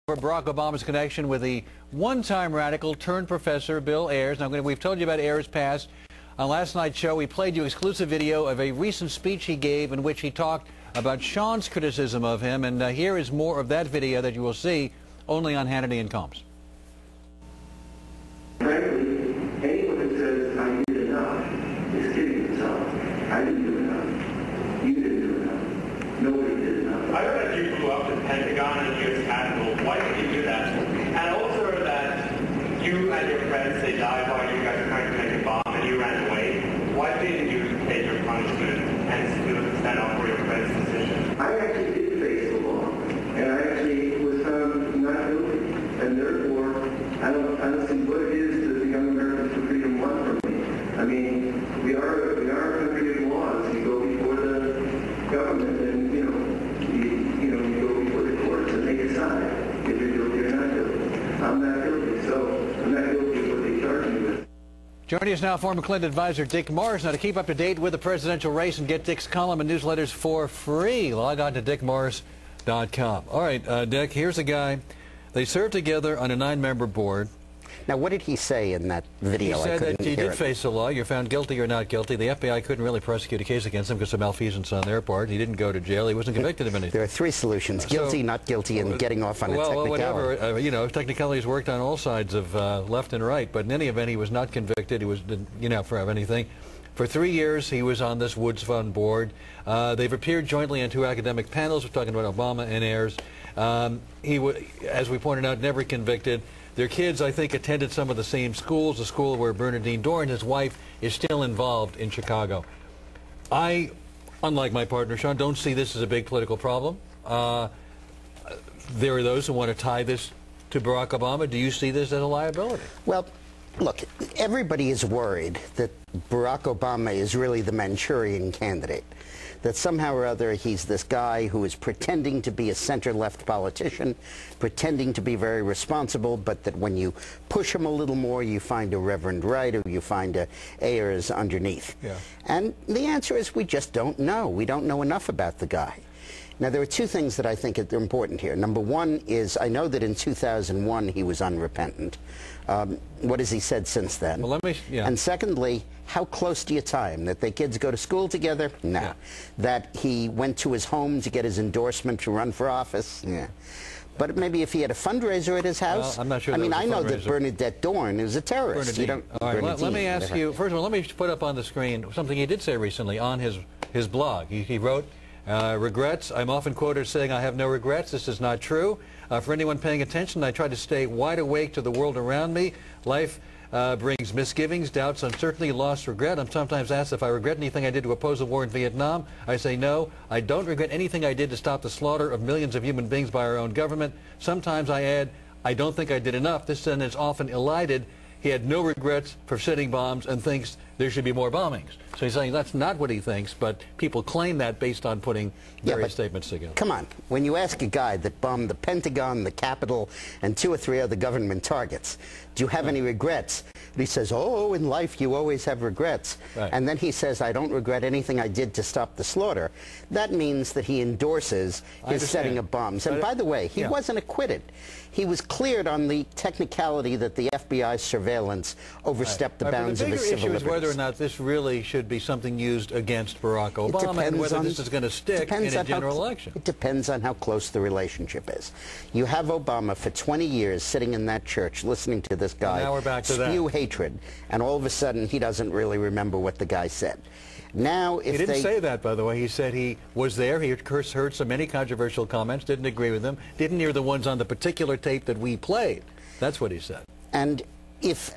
For Barack Obama's connection with the one-time radical turned professor Bill Ayers. Now, we've told you about Ayers' past. On last night's show, we played you exclusive video of a recent speech he gave in which he talked about Sean's criticism of him. And here is more of that video that you will see only on Hannity and Combs. Frankly, anyone who says I did enough is kidding themselves. I didn't do enough. You didn't do enough. Nobody did enough. I heard that you flew up to the Pentagon and the U.S. Capitol. Why did you do that? And also heard that you and your friends, they died while you guys were trying to make a bomb and you ran away. Why didn't you take your punishment and stand up for your friend's decision? I actually did face the law, and I actually was found not guilty. And therefore, I don't see what it is that the Young Americans for Freedom want from me. I mean, we are a country of laws. You go before the government, and you go before the courts, and they decide if you're guilty or not guilty. I'm not guilty, so I'm not guilty of what they charge me with. Joining us now, former Clinton advisor Dick Morris. Now, to keep up to date with the presidential race and get Dick's column and newsletters for free, log on to dickmorris.com. All right, Dick, here's a guy. They served together on a 9-member board. Now, what did he say in that video? He said that he did face the law. You're found guilty or not guilty. The FBI couldn't really prosecute a case against him because of malfeasance on their part. He didn't go to jail. He wasn't convicted of anything. There are 3 solutions: guilty, not guilty, and getting off on a technicality. Well, whatever. Technicalities worked on all sides of left and right. But in any event, he was not convicted. He was, for anything. For 3 years, he was on this Woods Fund board. They've appeared jointly on 2 academic panels. We're talking about Obama and Ayers. He was, as we pointed out, never convicted. Their kids, I think, attended some of the same schools, the school where Bernardine Dohrn, his wife, is still involved in Chicago. I, unlike my partner, Sean, don't see this as a big political problem. There are those who want to tie this to Barack Obama. Do you see this as a liability? Well, look, everybody is worried that Barack Obama is really the Manchurian candidate, that somehow or other he's this guy who is pretending to be a center-left politician, pretending to be very responsible, but that when you push him a little more, you find a Reverend Wright or you find a Ayers underneath. Yeah. And the answer is we just don't know. We don't know enough about the guy. Now, there are 2 things that I think are important here. Number one is, I know that in 2001 he was unrepentant. What has he said since then? Well, And secondly, how close do you tie him? That the kids go to school together? No. Yeah. That he went to his home to get his endorsement to run for office? Yeah. But maybe if he had a fundraiser at his house? Well, I'm not sure. I mean, I know that Bernadette Dohrn is a terrorist. All right, let me ask you, first of all, let me put up on the screen something he did say recently on his blog. He wrote, regrets. I'm often quoted saying I have no regrets. This is not true. For anyone paying attention, I try to stay wide awake to the world around me. Life brings misgivings, doubts, uncertainty, loss, regret. I'm sometimes asked if I regret anything I did to oppose the war in Vietnam. I say no. I don't regret anything I did to stop the slaughter of millions of human beings by our own government. Sometimes I add, I don't think I did enough. This sentence often elided. He had no regrets for setting bombs and thinks there should be more bombings. So he's saying that's not what he thinks, but people claim that based on putting various statements together. Come on. When you ask a guy that bombed the Pentagon, the Capitol, and 2 or 3 other government targets, do you have any regrets? And he says, oh, in life you always have regrets. Right. And then he says, I don't regret anything I did to stop the slaughter. That means that he endorses his setting of bombs. And by the way, he wasn't acquitted. He was cleared on the technicality that the FBI surveillance overstepped the bounds of his civil liberties. The bigger issue is whether or not this really should be something used against Barack Obama and whether this is going to stick in a general election. It depends on how close the relationship is. You have Obama for 20 years sitting in that church listening to this guy spew hatred, and all of a sudden he doesn't really remember what the guy said. Now, if he didn't say that, by the way. He said he was there. He heard so many controversial comments, didn't agree with them, didn't hear the ones on the particular tape that we played. That's what he said. And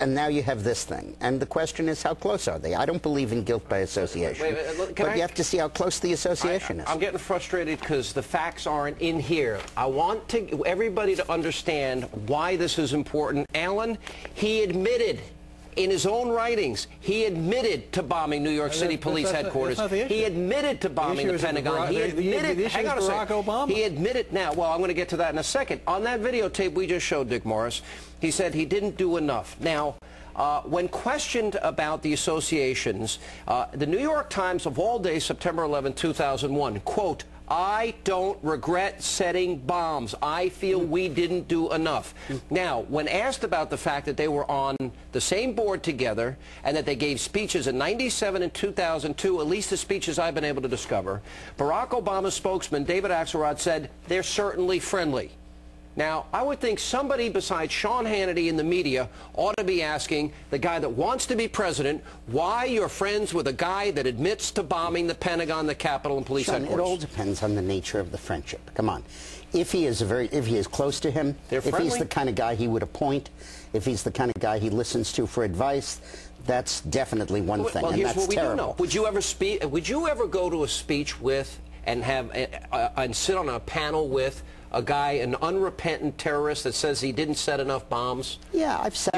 now you have this thing, and the question is, how close are they? I don't believe in guilt by association, but you have to see how close the association is. I'm getting frustrated because the facts aren't in here. I want everybody to understand why this is important. Alan, he admitted in his own writings, he admitted to bombing New York City Police Headquarters. He admitted to bombing the Pentagon. He admitted, hang on a second. He admitted, now, well, I'm going to get to that in a second. On that videotape we just showed, Dick Morris, he said he didn't do enough. Now, when questioned about the associations, the New York Times of all days, September 11, 2001, quote, I don't regret setting bombs. I feel we didn't do enough. Now, when asked about the fact that they were on the same board together and that they gave speeches in '97 and 2002, at least the speeches I've been able to discover, Barack Obama's spokesman, David Axelrod, said they're certainly friendly. Now, I would think somebody besides Sean Hannity in the media ought to be asking the guy that wants to be president why you're friends with a guy that admits to bombing the Pentagon, the Capitol, and police Sean, headquarters. it all depends on the nature of the friendship. Come on. If he is close to him, if he's the kind of guy he would appoint, if he's the kind of guy he listens to for advice, that's definitely one thing, well, and here's that's what we terrible. do know. Would you ever go to a speech with and sit on a panel with a guy, an unrepentant terrorist that says he didn't set enough bombs? Yeah, I've sat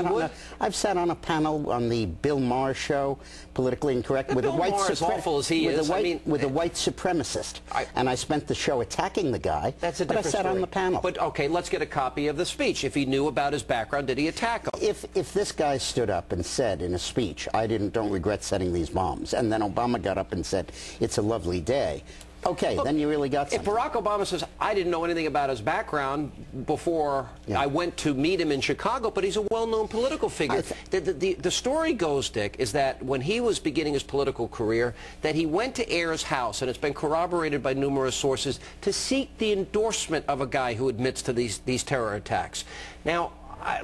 on a panel on the Bill Maher show, politically incorrect, with a white supremacist, and I spent the show attacking the guy. That's a but different I sat story. on the panel. But okay, let's get a copy of the speech. If he knew about his background, did he attack him? If this guy stood up and said in a speech, don't regret setting these bombs, and then Obama got up and said, it's a lovely day, okay, then you really got something. If Barack Obama says, I didn't know anything about his background before I went to meet him in Chicago, but he's a well-known political figure. The story goes, Dick, is that when he was beginning his political career, that he went to Ayers' house, and it's been corroborated by numerous sources, to seek the endorsement of a guy who admits to these terror attacks. Now,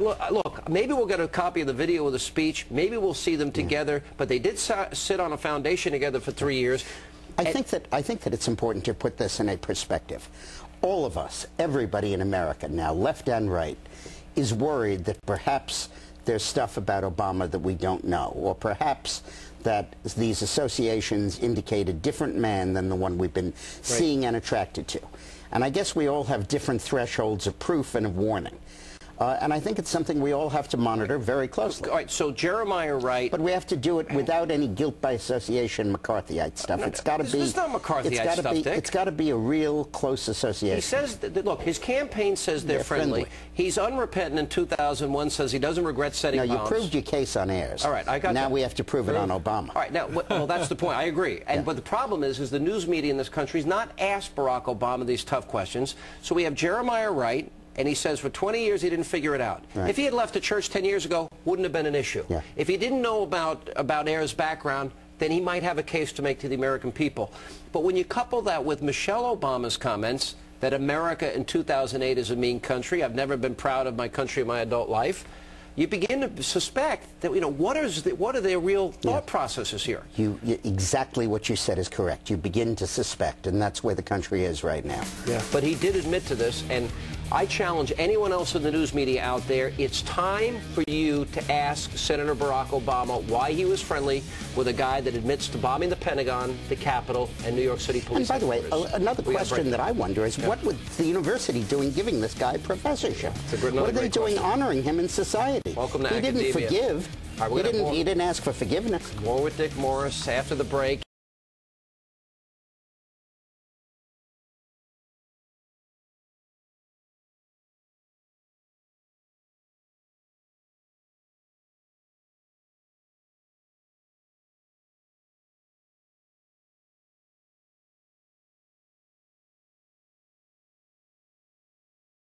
look, maybe we'll get a copy of the video of the speech. Maybe we'll see them together. But they did sit on a foundation together for 3 years. I think that it's important to put this in a perspective. All of us, everybody in America now, left and right, is worried that perhaps there's stuff about Obama that we don't know, or perhaps that these associations indicate a different man than the one we've been seeing and attracted to. And I guess we all have different thresholds of proof and of warning. And I think it's something we all have to monitor very closely. All right, so Jeremiah Wright... But we have to do it without any guilt by association McCarthyite stuff. It's got to be... This is not McCarthyite stuff, Dick. It's got to be a real close association. He says, look, his campaign says they're friendly. He's unrepentant in 2001, says he doesn't regret setting bombs. Now, you proved your case on Ayers. All right, I got now that. We have to prove it on Obama. All right, now, well, that's the point. I agree. But the problem is the news media in this country has not asked Barack Obama these tough questions. So we have Jeremiah Wright, and he says for 20 years he didn't figure it out. Right. If he had left the church 10 years ago, wouldn't have been an issue. Yeah. If he didn't know about Ayers' background, then he might have a case to make to the American people. But when you couple that with Michelle Obama's comments that America in 2008 is a mean country, I've never been proud of my country in my adult life, you begin to suspect that, what are their real thought processes here? Exactly what you said is correct. You begin to suspect, and that's where the country is right now. Yeah. But he did admit to this, and I challenge anyone else in the news media out there, it's time for you to ask Senator Barack Obama why he was friendly with a guy that admits to bombing the Pentagon, the Capitol, and New York City police. And by the way, another question that I wonder is, what would the university doing giving this guy a professorship? What are they doing honoring him in society? Welcome to He didn't forgive. Right, he didn't ask for forgiveness. More with Dick Morris after the break.